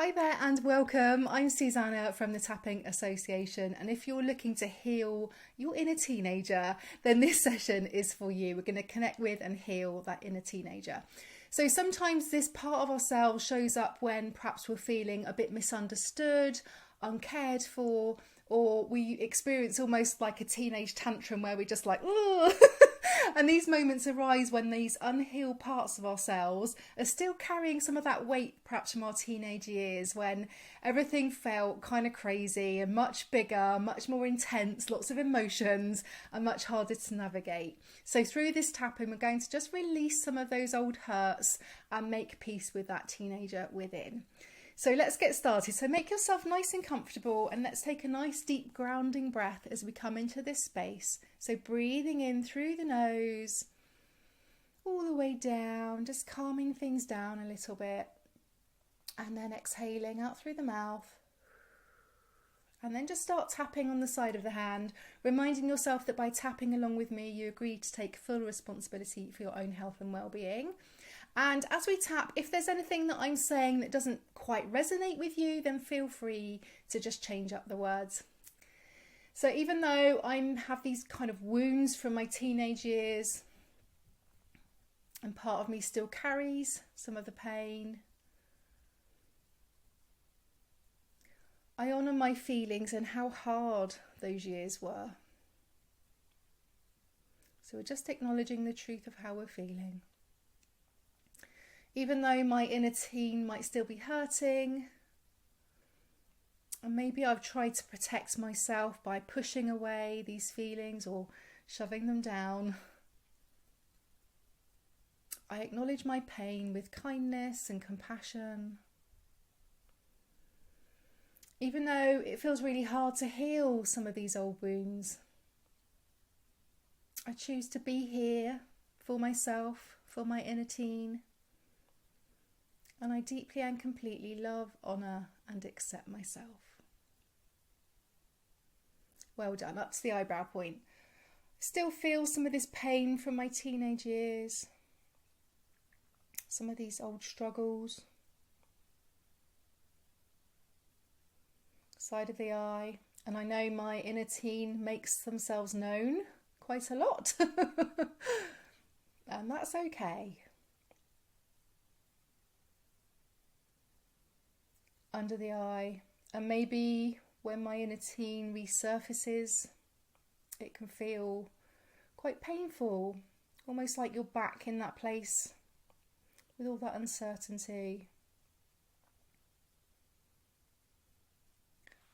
Hi there and welcome. I'm Susanna from the Tapping Association, and if you're looking to heal your inner teenager, then this session is for you. We're going to connect with and heal that inner teenager. So sometimes this part of ourselves shows up when perhaps we're feeling a bit misunderstood, uncared for, or we experience almost like a teenage tantrum where we're just like, oh. And these moments arise when these unhealed parts of ourselves are still carrying some of that weight, perhaps from our teenage years, when everything felt kind of crazy and much bigger, much more intense, lots of emotions, and much harder to navigate. So through this tapping, we're going to just release some of those old hurts and make peace with that teenager within. So let's get started. So make yourself nice and comfortable, and let's take a nice deep grounding breath as we come into this space. So breathing in through the nose, all the way down, just calming things down a little bit. And then exhaling out through the mouth. And then just start tapping on the side of the hand, reminding yourself that by tapping along with me, you agree to take full responsibility for your own health and well-being. And as we tap, if there's anything that I'm saying that doesn't quite resonate with you, then feel free to just change up the words. So even though I have these kind of wounds from my teenage years, and part of me still carries some of the pain, I honour my feelings and how hard those years were. So we're just acknowledging the truth of how we're feeling. Even though my inner teen might still be hurting, and maybe I've tried to protect myself by pushing away these feelings or shoving them down, I acknowledge my pain with kindness and compassion. Even though it feels really hard to heal some of these old wounds, I choose to be here for myself, for my inner teen. And I deeply and completely love, honour and accept myself. Well done, up to the eyebrow point. Still feel some of this pain from my teenage years. Some of these old struggles. Side of the eye. And I know my inner teen makes themselves known quite a lot. And that's okay. Under the eye, and maybe when my inner teen resurfaces, it can feel quite painful, almost like you're back in that place with all that uncertainty.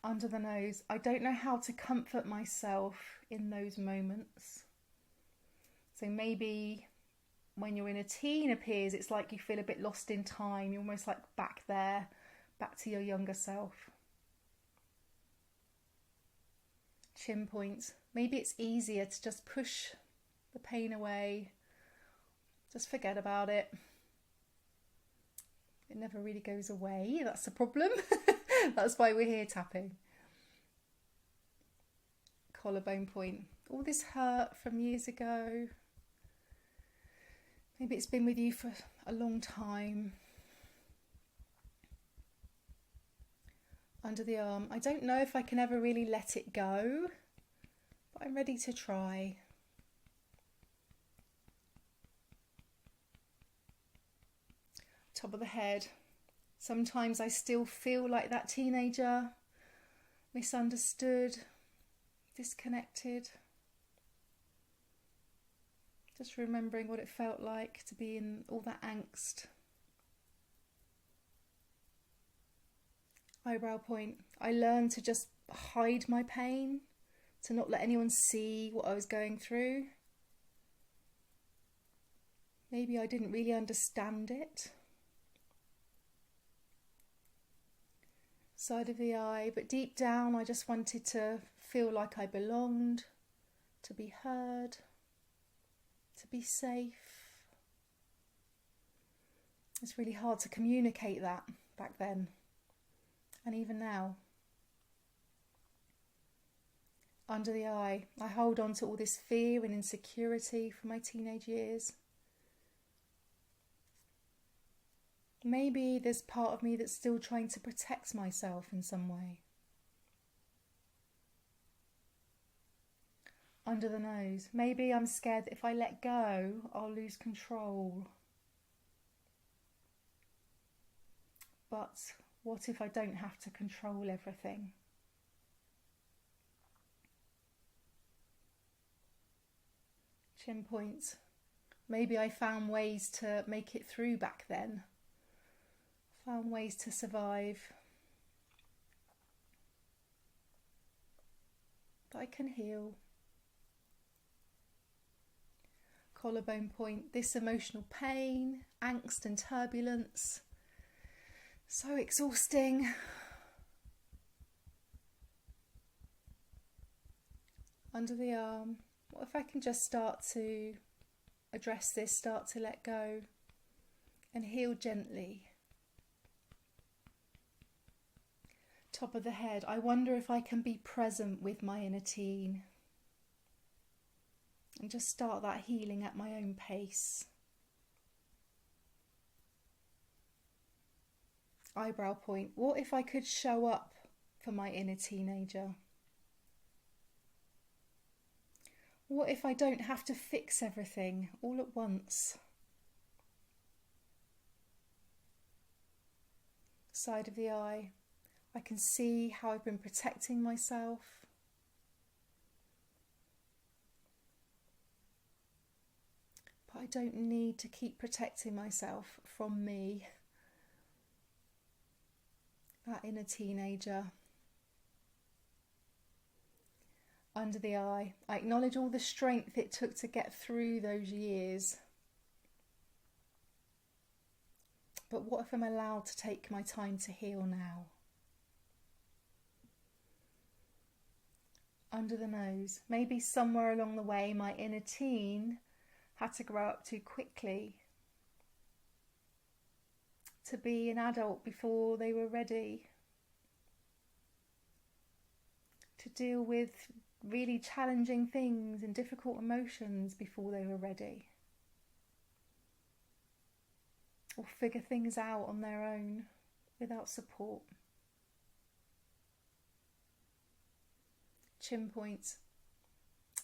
Under the nose, I don't know how to comfort myself in those moments. So maybe when your inner teen appears, it's like you feel a bit lost in time, you're almost like back there, back to your younger self. Chin points. Maybe it's easier to just push the pain away. Just forget about it. It never really goes away. That's the problem. That's why we're here tapping. Collarbone point. All this hurt from years ago. Maybe it's been with you for a long time. Under the arm. I don't know if I can ever really let it go, but I'm ready to try. Top of the head. Sometimes I still feel like that teenager, misunderstood, disconnected. Just remembering what it felt like to be in all that angst. Eyebrow point. I learned to just hide my pain, to not let anyone see what I was going through. Maybe I didn't really understand it. Side of the eye, but deep down I just wanted to feel like I belonged, to be heard, to be safe. It's really hard to communicate that back then. And even now. Under the eye, I hold on to all this fear and insecurity from my teenage years. Maybe there's part of me that's still trying to protect myself in some way. Under the nose. Maybe I'm scared that if I let go, I'll lose control. But what if I don't have to control everything? Chin point. Maybe I found ways to make it through back then. Found ways to survive. But I can heal. Collarbone point. This emotional pain, angst and turbulence. So exhausting. Under the arm. What if I can just start to address this, start to let go and heal gently? Top of the head. I wonder if I can be present with my inner teen and just start that healing at my own pace. Eyebrow point. What if I could show up for my inner teenager? What if I don't have to fix everything all at once? Side of the eye. I can see how I've been protecting myself. But I don't need to keep protecting myself from me, that inner teenager. Under the eye. I acknowledge all the strength it took to get through those years. But what if I'm allowed to take my time to heal now? Under the nose. Maybe somewhere along the way my inner teen had to grow up too quickly to be an adult before they were ready to deal with really challenging things and difficult emotions before they were ready, or figure things out on their own without support. Chin point.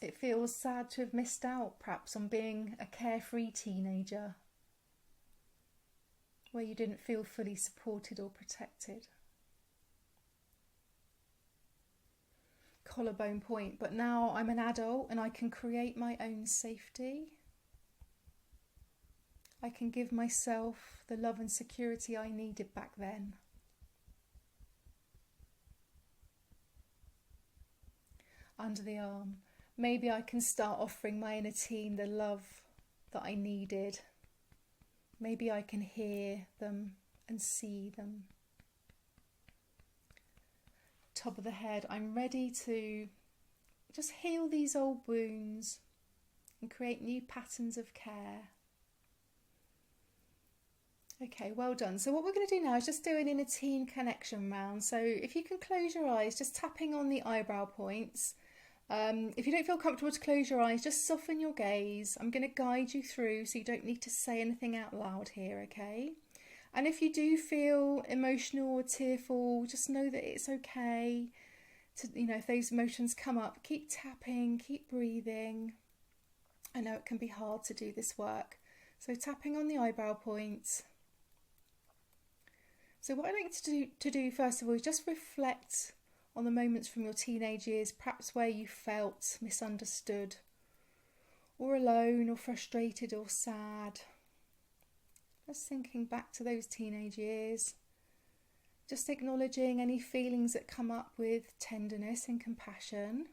It feels sad to have missed out perhaps on being a carefree teenager where you didn't feel fully supported or protected. Collarbone point. But now I'm an adult and I can create my own safety. I can give myself the love and security I needed back then. Under the arm. Maybe I can start offering my inner teen the love that I needed. Maybe I can hear them and see them. Top of the head. I'm ready to just heal these old wounds and create new patterns of care. Okay, well done. So what we're going to do now is just do an inner teen connection round. So if you can close your eyes, just tapping on the eyebrow points. If you don't feel comfortable to close your eyes, just soften your gaze. I'm going to guide you through so you don't need to say anything out loud here, okay? And if you do feel emotional or tearful, just know that it's okay to, if those emotions come up, keep tapping, keep breathing. I know it can be hard to do this work. So tapping on the eyebrow points. So what I'd like to do first of all is just reflect on the moments from your teenage years, perhaps where you felt misunderstood or alone or frustrated or sad. Just thinking back to those teenage years, just acknowledging any feelings that come up with tenderness and compassion.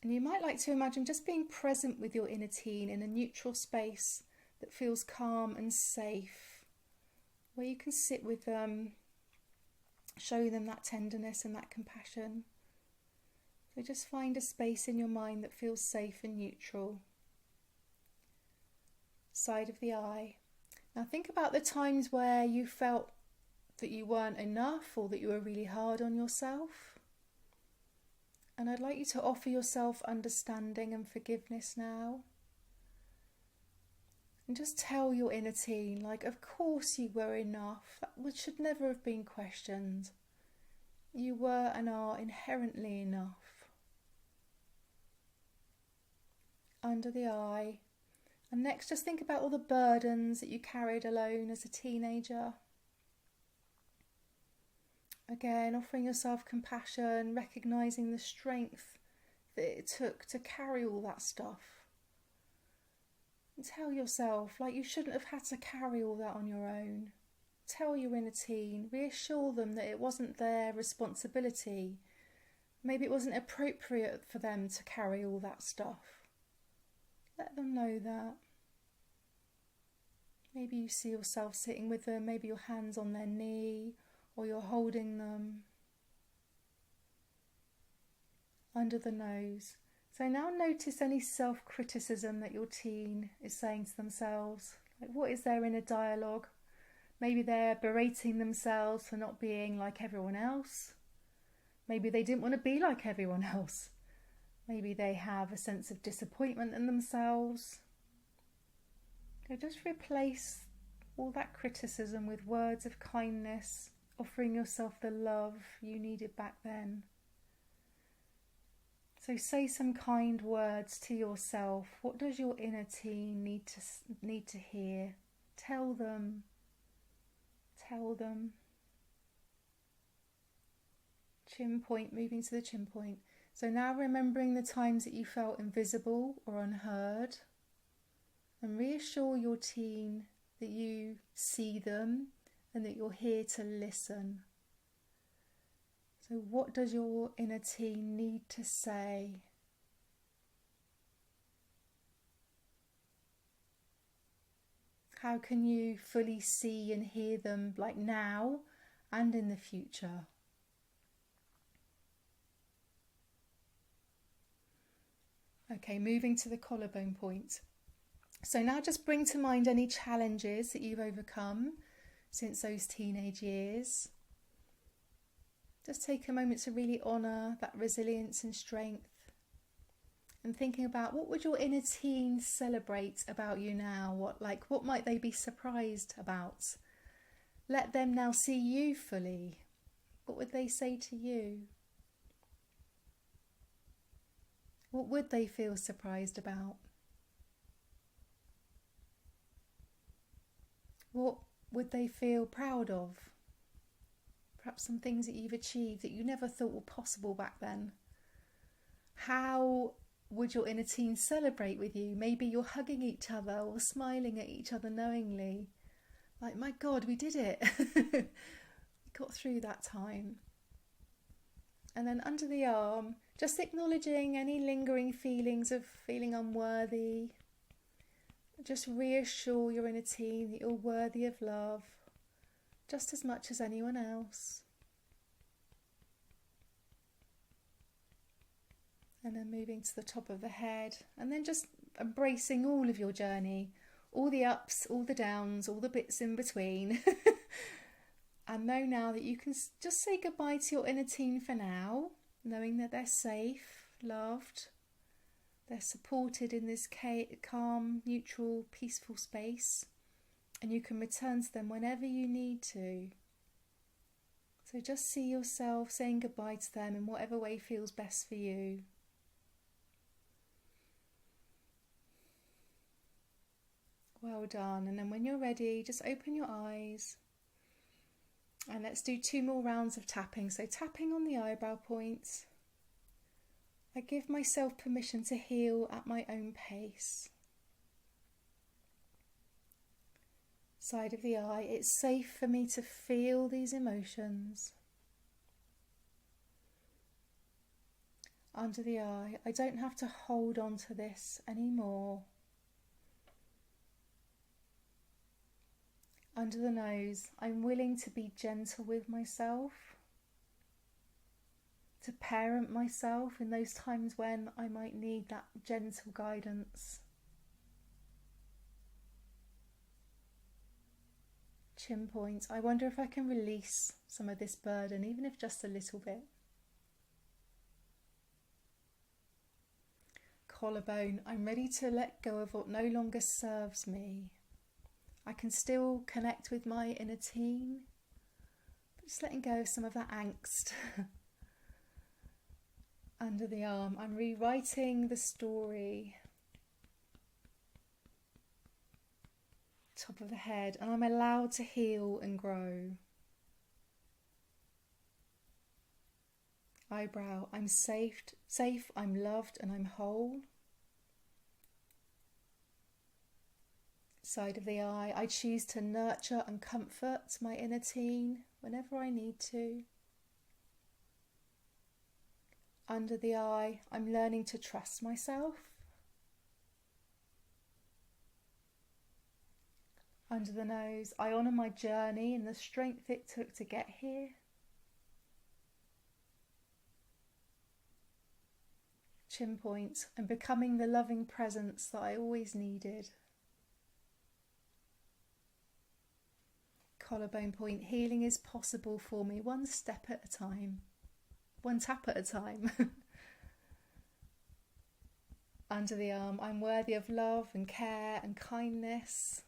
And you might like to imagine just being present with your inner teen in a neutral space that feels calm and safe, where you can sit with them, show them that tenderness and that compassion. So just find a space in your mind that feels safe and neutral. Side of the eye. Now think about the times where you felt that you weren't enough or that you were really hard on yourself. And I'd like you to offer yourself understanding and forgiveness now. And just tell your inner teen, like, of course you were enough. That should never have been questioned. You were and are inherently enough. Under the eye. And next, just think about all the burdens that you carried alone as a teenager. Again, offering yourself compassion, recognising the strength that it took to carry all that stuff. And tell yourself, like, you shouldn't have had to carry all that on your own. Tell your inner teen, reassure them that it wasn't their responsibility. Maybe it wasn't appropriate for them to carry all that stuff. Let them know that. Maybe you see yourself sitting with them, maybe your hand's on their knee, or you're holding them. Under the nose. So now notice any self-criticism that your teen is saying to themselves. Like, what is their inner dialogue? Maybe they're berating themselves for not being like everyone else. Maybe they didn't want to be like everyone else. Maybe they have a sense of disappointment in themselves. So just replace all that criticism with words of kindness, offering yourself the love you needed back then. So say some kind words to yourself. What does your inner teen need to hear? Tell them. Tell them. Chin point, moving to the chin point. So now remembering the times that you felt invisible or unheard, and reassure your teen that you see them and that you're here to listen. So what does your inner teen need to say? How can you fully see and hear them, like now and in the future? Okay, moving to the collarbone point. So now just bring to mind any challenges that you've overcome since those teenage years. Just take a moment to really honour that resilience and strength. And thinking about, what would your inner teen celebrate about you now? What might they be surprised about? Let them now see you fully. What would they say to you? What would they feel surprised about? What would they feel proud of? Perhaps some things that you've achieved that you never thought were possible back then. How would your inner teen celebrate with you? Maybe you're hugging each other or smiling at each other knowingly. Like, my God, we did it. We got through that time. And then under the arm, just acknowledging any lingering feelings of feeling unworthy. Just reassure your inner teen that you're worthy of love just as much as anyone else. And then moving to the top of the head, and then just embracing all of your journey, all the ups, all the downs, all the bits in between. And know now that you can just say goodbye to your inner teen for now, knowing that they're safe, loved, they're supported in this calm, neutral, peaceful space, and you can return to them whenever you need to. So just see yourself saying goodbye to them in whatever way feels best for you. Well done. And then when you're ready, just open your eyes. And let's do 2 more rounds of tapping. So tapping on the eyebrow points. I give myself permission to heal at my own pace. Side of the eye, it's safe for me to feel these emotions. Under the eye, I don't have to hold on to this anymore. Under the nose, I'm willing to be gentle with myself, to parent myself in those times when I might need that gentle guidance. Chin point, I wonder if I can release some of this burden, even if just a little bit. Collarbone, I'm ready to let go of what no longer serves me. I can still connect with my inner teen, but just letting go of some of that angst. Under the arm, I'm rewriting the story. Top of the head, and I'm allowed to heal and grow. Eyebrow, I'm safe, I'm loved, and I'm whole. Side of the eye, I choose to nurture and comfort my inner teen whenever I need to. Under the eye, I'm learning to trust myself. Under the nose, I honour my journey and the strength it took to get here. Chin point, I'm becoming the loving presence that I always needed. Collarbone point, healing is possible for me one step at a time. One tap at a time. Under the arm, I'm worthy of love and care and kindness.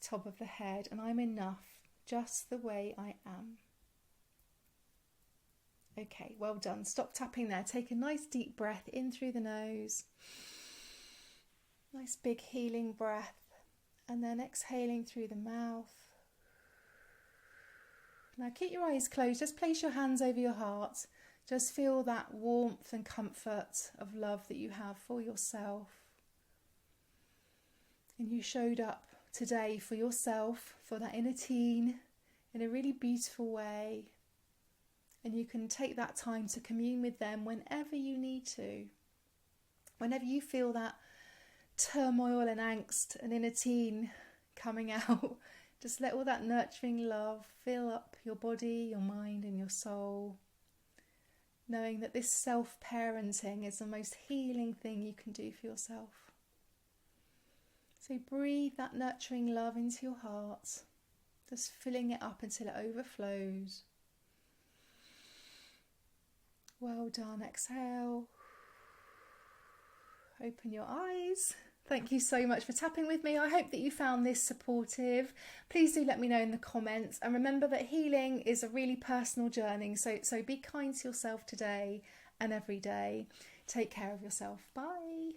Top of the head, and I'm enough just the way I am. Okay, well done. Stop tapping there. Take a nice deep breath in through the nose. Nice big healing breath. And then exhaling through the mouth. Now keep your eyes closed. Just place your hands over your heart. Just feel that warmth and comfort of love that you have for yourself. And you showed up today for yourself, for that inner teen, in a really beautiful way. And you can take that time to commune with them whenever you need to. Whenever you feel that turmoil and angst and inner teen coming out, just let all that nurturing love fill up your body, your mind and your soul. Knowing that this self-parenting is the most healing thing you can do for yourself. So breathe that nurturing love into your heart, just filling it up until it overflows. Well done. Exhale. Open your eyes. Thank you so much for tapping with me. I hope that you found this supportive. Please do let me know in the comments. And remember that healing is a really personal journey. So be kind to yourself today and every day. Take care of yourself. Bye.